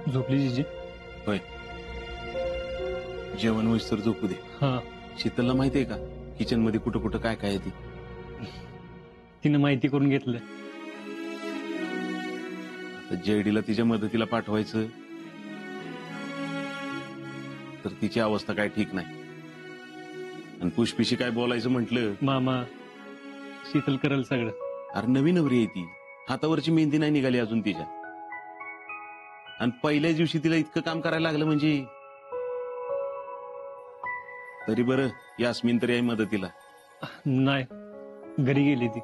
झोपली जीजी? होय, जेवण होईस्तर झोपू दे. हा. शीतलला माहितीये का किचन मध्ये कुठं कुठं काय काय आहे ती? तिनं माहिती करून घेतलं. तर जेडीला तिच्या मदतीला पाठवायचं तर तिची अवस्था काय ठीक नाही. आणि पुष्पीशी काय बोलायचं म्हटलं, मामा शीतल करल सगळं. अरे नवी नवरी आहे ती, हातावरची मेहंदी नाही निघाली अजून तिच्या. आणि पहिल्याच दिवशी तिला इतकं काम करायला लागलं म्हणजे. तरी बरं यास्मिन तरी आहे मदतीला. नाही, घरी गेली ती.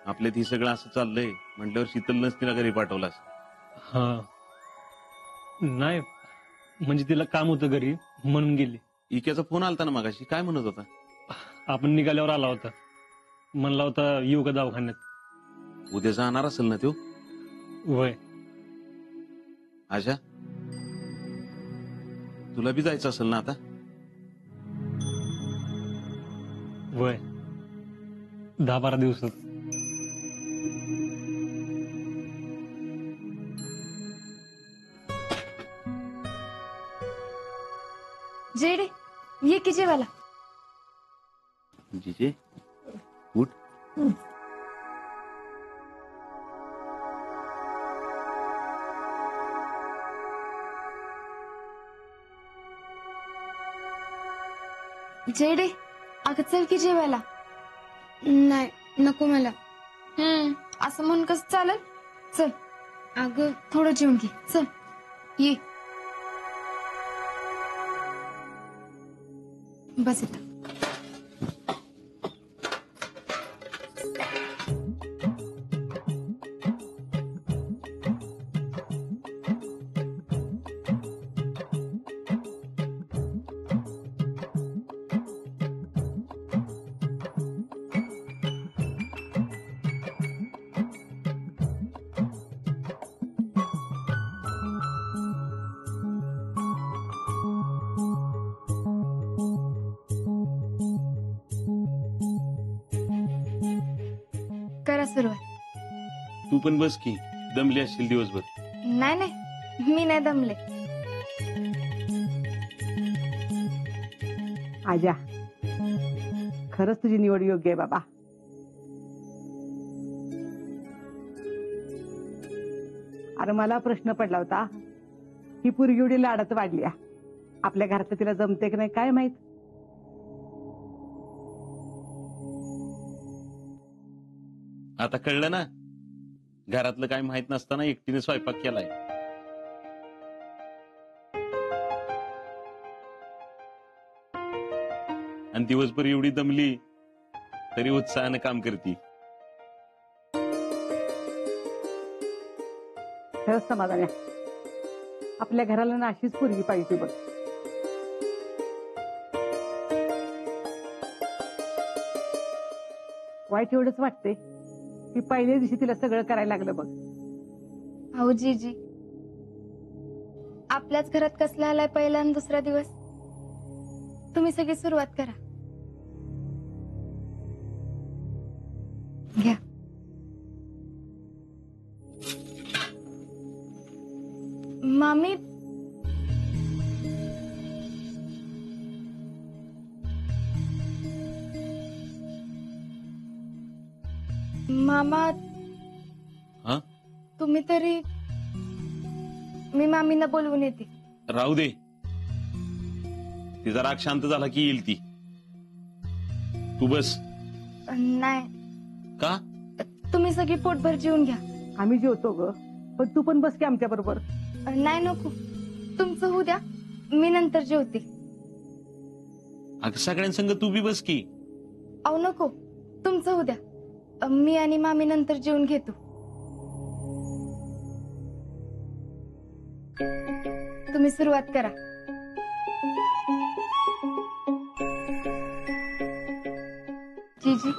आपल्यात ही सगळं असं चाललंय म्हटल्यावर शीतलनंच तिला घरी पाठवलास. हा. नाही म्हणजे तिला काम होतं घरी म्हणून गेली. इक्याचा फोन आलता ना मगाशी, काय म्हणत होता? आपण निघाल्यावर आला होता, म्हणला होता येऊ का दवाखान्यात. उद्या जाणार असेल ना तो? वय. आशा, तुला बी जायचं असेल ना आता? वय, 10-12 दिवसात. जेडे ये की जेवायला. जिजे उठ. जेडे अगं चल की जेवायला. नाही नको मला. असं म्हणून कसं चालेल. चल अगं थोडं जेवून घे. चल ये बस इथं. करा सुरुवात. तू पण बस की, दमली असशील दिवसभर. नाही नाही मी नाही दमले. आजा, खरंच तुझी निवड योग्य आहे बाबा. अरे मला प्रश्न पडला होता, ही पोरगी एवढी लाडात वाढली, आपल्या घरात तिला जमते की नाही काय माहित. आता कळलं ना, घरातलं काय माहित नसताना एकटीने स्वयंपाक केलाय. आणि दिवसभर एवढी दमली तरी उत्साहानं काम करती. खरंच समाधान आहे, आपल्या घराला ना अशीच पोरगी पाहिजे बघ. वाईट एवढंच वाटते की पहिल्या दिवशी तिला सगळं करायला लागलं बघ. अहो जीजी, आपल्याच घरात कसला आलाय पहिला आणि दुसरा दिवस. तुम्ही सगळी सुरुवात करा. घ्या. मामी मामा हा, तुम्ही तरी. मी मामींना बोलवून येते. राहू दे, तिचा राग शांत झाला की येईल ती. तू बस. नाही, का? तुम्ही सगळी पोटभर जेवून घ्या. आम्ही जेवतो ग, पण तू पण बस की आमच्या बरोबर. नाही नको, तुमचं होऊ द्या, मी नंतर जेवते. अगं सगळ्यांसंग तू बी बस की. अहो नको, तुमचं होऊ द्या, मी आणि मामी नंतर जेवून घेतो. तुम्ही सुरुवात करा. जीजी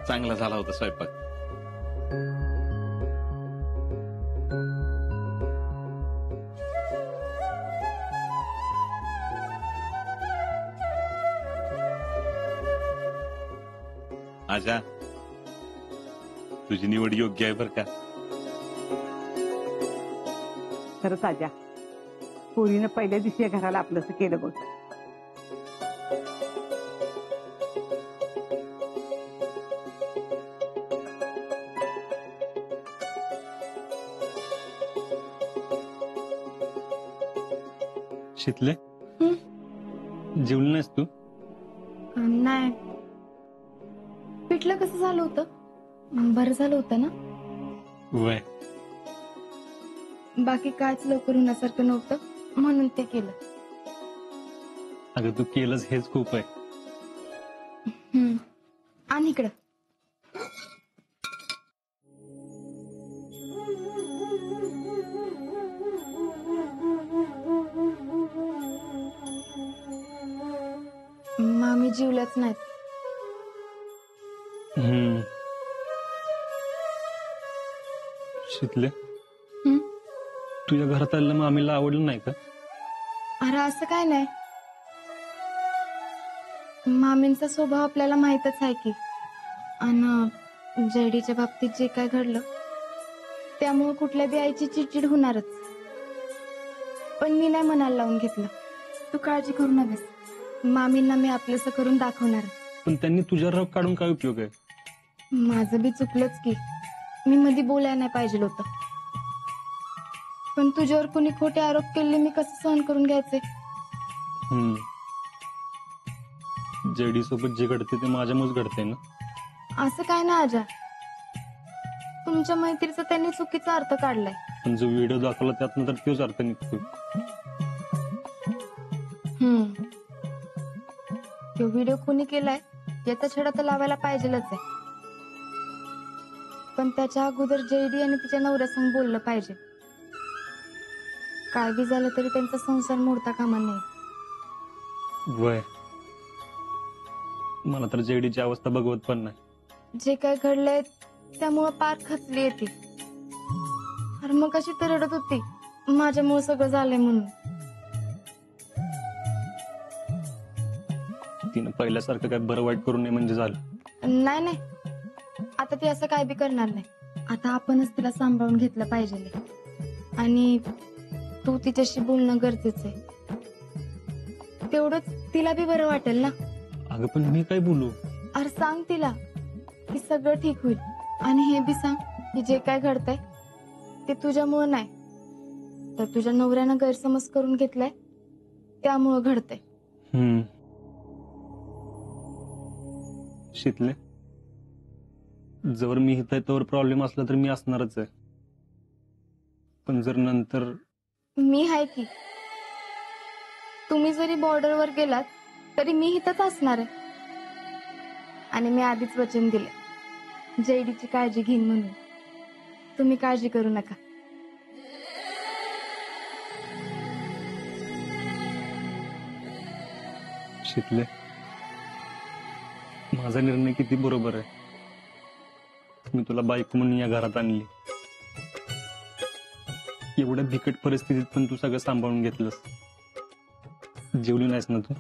चांगला झाला होता स्वयंपाक. आजा, तुझी निवड योग्य आहे बर का. खरंच आजा, पोरीनं पहिल्या दिवशी या घराला आपलंसं केलं बघ. शितले, जेवली नाहीस तू? नाही. पिठलं कसं झालं होतं? बरं झालं होतं ना? वय, बाकी कायच लवकर होण्यासारखं नव्हतं म्हणून ते केलं. अगं तू केलंच हेच खूप आहे. आणि इकडं मामी जीवल्याच नाहीत. शितले, तुझ्या घरात आलेलं मामीला आवडलं नाही का? अरे असं काय नाही. मामींचा स्वभाव आपल्याला माहितच आहे की. आणि जयडीच्या बाबतीत जे काय घडलं त्यामुळे कुठल्या बी आईची चिडचिड होणारच. पण मी नाही मनाला लावून घेतलं. तू काळजी करू नकोस. मामींना मी आपलंसं करून दाखवणार. पण त्यांनी तुझ्या राग काढून काय उपयोग आहे? माझं बी चुकलंच की. मी मध्ये बोलायला नाही पाहिजे होतं. पण तुझ्यावर कोणी खोटे आरोप केले मी कसं सहन करून घ्यायचे? जेडी सोबत जे घडते ते माझ्यामुळेच घडते ना. असं काय ना आजा. तुमच्या मैत्रीचा त्यांनी चुकीचा अर्थ काढलाय. पण जो व्हिडिओ दाखवला त्यातनं तर तोच अर्थ निघतो. तो व्हिडिओ कोणी केलाय याचा छडा तर लावायला पाहिजेलच आहे. पण त्याच्या अगोदर जेडी आणि तिच्या नवऱ्यासंग बोललं पाहिजे. काय बी झालं तरी त्यांचा संसार मोडता कामा नये. वय, मला तर जेडीची अवस्था बघवत पण नाही. जे काय घडलंय त्यामुळं पार खचली येते. अरे मग कशी तर रडत होती माझ्यामुळे सगळं झालंय म्हणून. तिनं पहिल्यासारखं काय बरं वाईट करू नये म्हणजे झालं. नाही नाही, आता ती असं काय बी करणार नाही. आता आपणच तिला सांभाळून घेतलं पाहिजे. आणि तू तिच्याशी बोलणं गरजेचं आहे. तेवढंच तिला बी बरं वाटेल ना. अगं पण मी काय बोलू? अरे सांग तिला की सगळं ठीक होईल. आणि हे बी सांग की जे काय घडतंय ते तुझ्यामुळे नाही तर तुझ्या नवऱ्यानं गैरसमज करून घेतलाय त्यामुळं घडतंय. शितले, जर मी इथं आहे तोवर प्रॉब्लेम असला तर मी असणारच आहे. पण जर नंतर मी आहे की. तुम्ही जरी बॉर्डरवर गेलात तरी मी इथंच असणार आहे. आणि मी आधीच वचन दिले जयडीची काळजी घेईन म्हणून. तुम्ही काळजी करू नका. शितले, माझा निर्णय किती बरोबर आहे. मी तुला बायको म्हणून या घरात आणली. एवढ्या बिकट परिस्थितीत पण तू सगळं सांभाळून घेतलंस. जेवली नाहीस ना तू?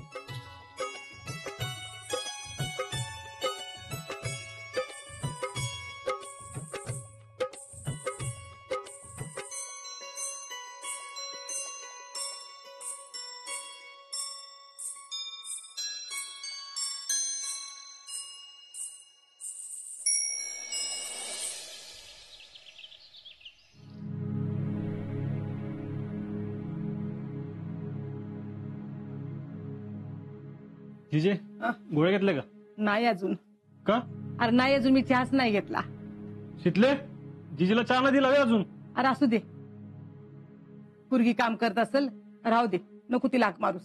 जिजे, गोळ्या घेतल्या का? नाही अजून. का? अरे नाही अजून, मी चहाच नाही घेतला. शितले, जिजीला चहा नाही दिला व्हय अजून? अरे असू दे, पोरगी काम करत असेल, राहू दे, नको तिला हाक मारूस.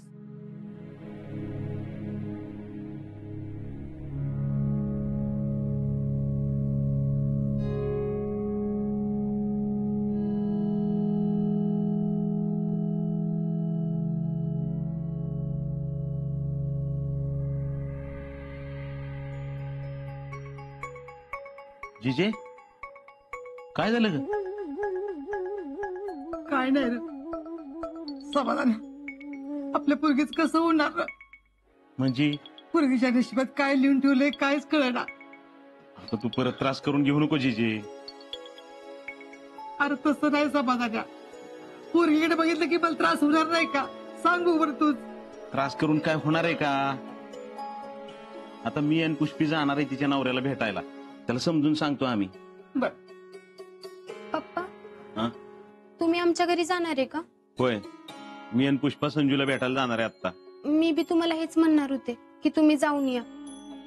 जिजे काय झालं ग? काय नाही रे समाधान, आपल्या पोरगीच कसं होणार रे? म्हणजे पोरगीच्या नशिबात काय लिहून ठेवलंय कायच कळना. आता तू परत त्रास करून घेऊ नको जिजे. अरे तसं नाही समाधान, पोरगीकडे बघितलं की मला त्रास होणार नाही का? सांगू बरं तूच. त्रास करून काय होणार आहे का? आता मी आणि पुष्पी जाणार आहे तिच्या नवऱ्याला भेटायला, त्याला समजून सांगतो आम्ही. बर पप्पा हा? तुम्ही आमच्या घरी जाणार आहे का? होय, मी आणि पुष्पा संजूला भेटायला जाणार आहे आता. मी बी तुम्हाला हेच म्हणणार होते की तुम्ही जाऊन या.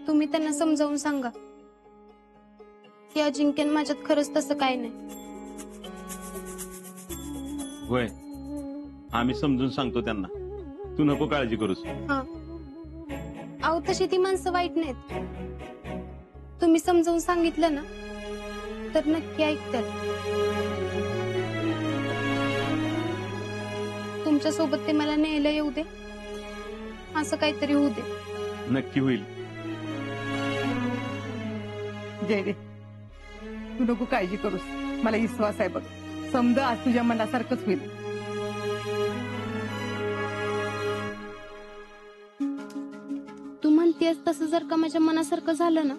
तुम्ही त्यांना समजावून सांगा की अजिंक्यन माझ्यात खरंच तसं काय नाही. होय, आम्ही समजून सांगतो त्यांना, तू नको काळजी करूस. हा अहो तशी ती माणसं वाईट नाहीत. तुम्ही समजावून सांगितलं ना तर नक्की ऐकतात. तुमच्या सोबत ते मला न्यायला येऊ दे, असं काहीतरी होऊ दे. नक्की होईल. जय रे, तू नको काळजी करूस, मला विश्वास आहे बघ. समजा आज तुझ्या मनासारखंच होईल. तू म्हणतेस तसं जर का माझ्या मनासारखं झालं ना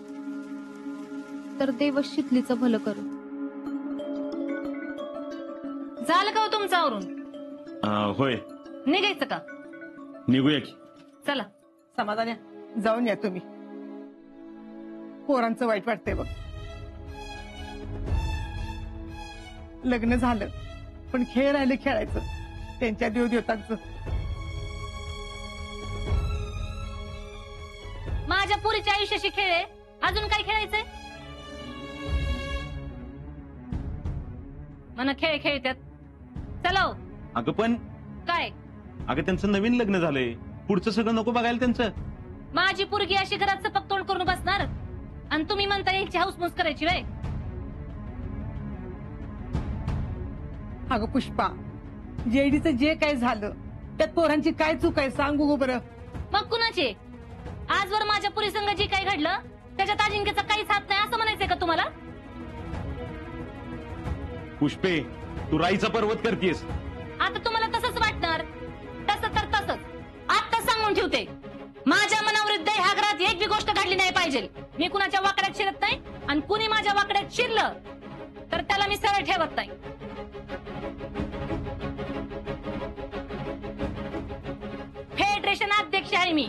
तर देव शितलीचं भलं करू. झालं का हो तुमचं आवरून? होय, निघायचं का? निघूया की. चला. समाधान जाऊन या तुम्ही. पोरांचं वाईट वाटतंय बघ. लग्न झालं पण खेळ राहिले खेळायचं त्यांच्या देवदेवतांचं. माझ्या पुरीच्या आयुष्याशी खेळ आहे, अजून काय खेळायचंय? मना खेळ खेळतात. चला हो. अगं पण काय अगं त्यांचं नवीन लग्न झालंय, पुढचं सगळं नको बघायला त्यांचं. माझी पुरगी अशी घरात सपक तोंड करून बसणार आणि तुम्ही म्हणता यायची हाऊसमौस करायची वय? अगं पुष्पा, जेडीचं जे काय झालं त्यात पोरांची काय चूक आहे सांगू गो बरं. मग कुणाची? आजवर माझ्या पुरी संग जे काय घडलं त्याच्यात अजिंक्यचा काहीच हात नाही असं म्हणायचंय का तुम्हाला? पुष्पे, तू राईचा पर्वत करतेस. आता तुम्हाला तसंच वाटणार. तसं तर तसंच. आता सांगून ठेवते, माझ्या मनाविरुद्ध ह्या घरात एक बी गोष्ट घडली नाही पाहिजे. मी कुणाच्या वाकड्यात शिरत नाही आणि कुणी माझ्या वाकड्यात शिरलं तर त्याला मी सरळ ठेवत नाही. फेडरेशन अध्यक्ष आहे मी.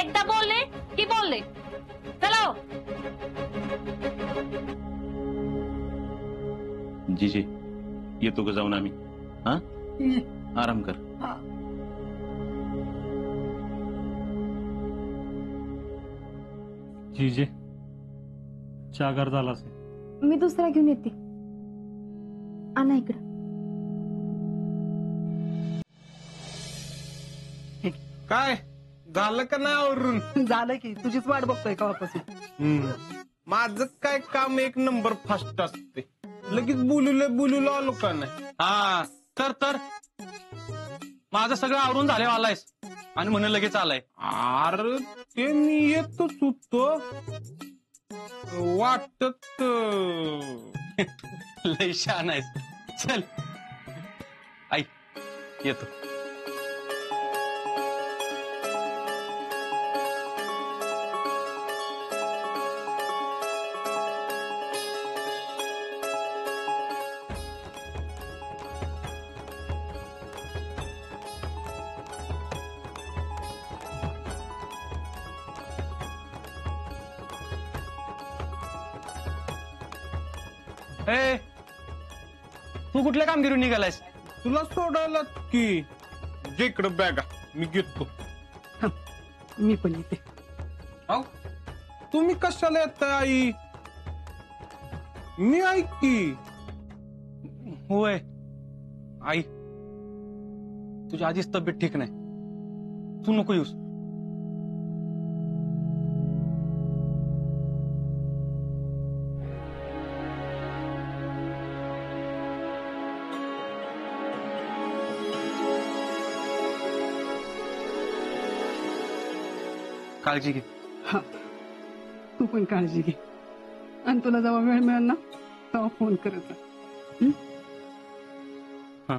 एकदा बोलले की बोलले. चला हो. जिजे, येतो का जाऊन आम्ही? हा, आराम कर. जिजे चहा झाला असेल. मी दुसरा घेऊन येते. आणा इकडं. काय झालं का नाही आवरून? झालं की तुझीच वाट बघतोय केव्हापासून. माझं काय काम एक नंबर फास्ट असते. लगेच बोलू आलो का नाही? हा तर माझं सगळं आवरून झाले आलायस आणि म्हणून लगेच आलाय. अरे ते मी येतच होतो वाटत. लय छान आहेस. चल आई येतो. ए, तू कुठल्या कामगिरी निघालायस? तुला सोडायला की जिकडे बॅगा मी घेतो. मी पण येते. अहो, तुम्ही कशाला येताय आई? मी ऐक की. होय आई, तुझी आधीच तब्येत ठीक नाही, तू नको येऊस. काळजी घे. तू पण काळजी घे. आणि तुला जेव्हा वेळ मिळेल ना तेव्हा फोन करत जा. हा.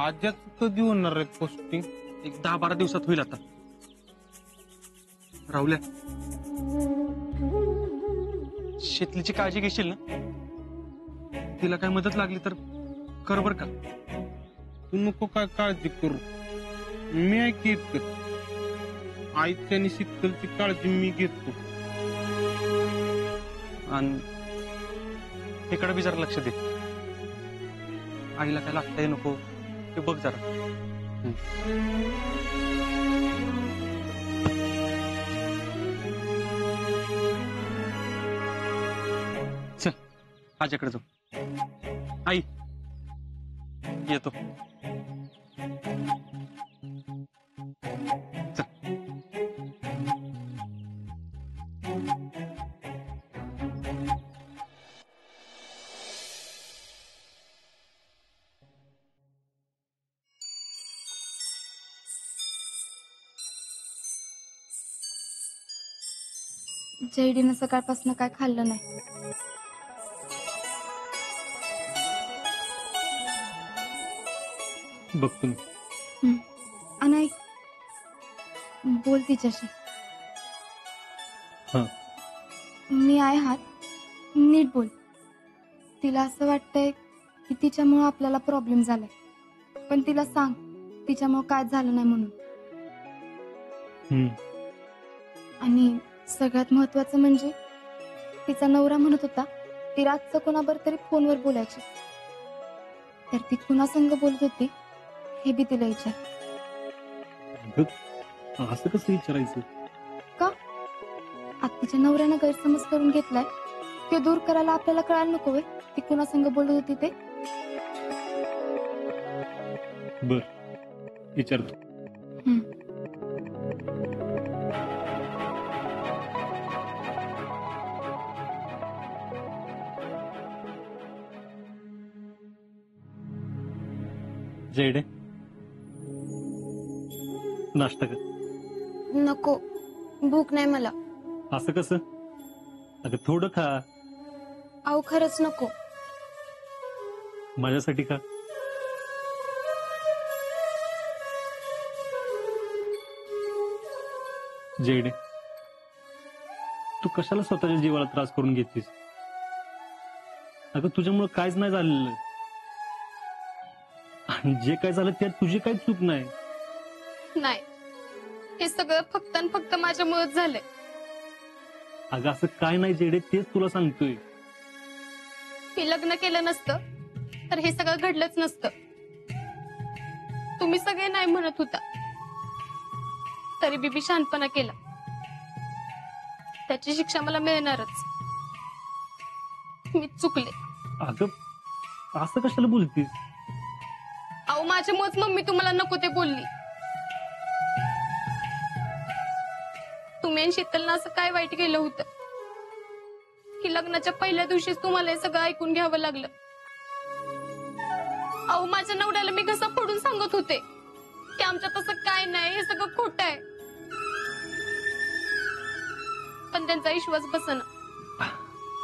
आजच कधी होणार आहे पोस्टिंग? एक 10-12 दिवसात होईल आता. राहुल्या, शेतलीची काळजी घेशील ना? तिला काय मदत लागली तर कर बर का. तू नको काय काळजी करू, मी आहे की इतकं. आईची आणि शीतलची काळजी मी घेतो. आणि इकडे बी जरा लक्ष दे. आईला काय लागतंय नको ते बघ जरा. चल आज्याकडे जाऊ. आई येतो. चल. जयडीनं सकाळपासून काय खाल्लं नाही. बघ तुम्ही. आणि बोल तिच्याशी. हा. मी आहे हात, नीट बोल. तिला असं वाटतंय की तिच्यामुळं आपल्याला प्रॉब्लेम झालाय, पण तिला सांग तिच्यामुळं काय झालं नाही म्हणून. आणि सगळ्यात महत्वाचं म्हणजे तिचा नवरा म्हणत होता ती रातचं कोणाबर तरी फोनवर बोलायची, तर ती कुणासंग बोलत होती हे बी तिला विचार. असं कसं विचारायचं? का आत्तीच्या नवऱ्यानं गैरसमज करून घेतलाय, ते दूर करायला आपल्याला कळायला नको होय ती कुणासंग बोलत होती ते. बर, विचारतो. जयडे, नाश्ता कर. नको, भूक नाही मला. असं कसं? अगं थोडं खा. अहो खरंच नको. माझ्यासाठी खा. जयडे, तू कशाला स्वतःच्या जीवाला त्रास करून घेतीस? अगं तुझ्यामुळे काहीच नाही झालेलं, आणि जे काय झालं त्यात तुझी काही चूक नाही. नाही, हे सगळं फक्त आणि फक्त माझ्यामुळेच झालंय. अगं असं काय नाही जयडे, तेच तुला सांगतोय. मी लग्न केलं नसतं तर हे सगळं घडलंच नसतं. तुम्ही सगळे नाही म्हणत होता तरी बीबी शांतपणा केला, त्याची शिक्षा मला मिळणारच. मी चुकले. अगं असं कशाला बोलतीस? अहो माझ्यामुळेच मम्मी तुम्हाला नको ते बोलली. तुम्ही आणि शीतलनं असं काय वाईट केलं होतं की लग्नाच्या पहिल्या दिवशीच तुम्हाला हे सगळं ऐकून घ्यावं लागलं. अहो माझ्या नवऱ्याला मी घसा फोडून सांगत होते की आमच्या तसं काय नाही, हे सगळं खोटं आहे, पण त्यांचा विश्वास बसना.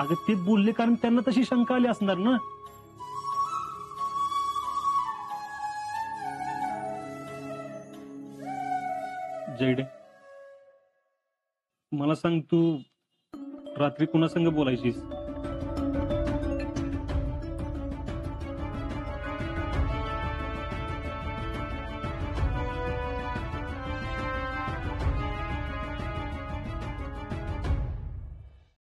अगं ते बोलले कारण त्यांना तशी शंका आली असणार ना. जयडे, मला सांग, तू रात्री कुणासंग बोलायचीस?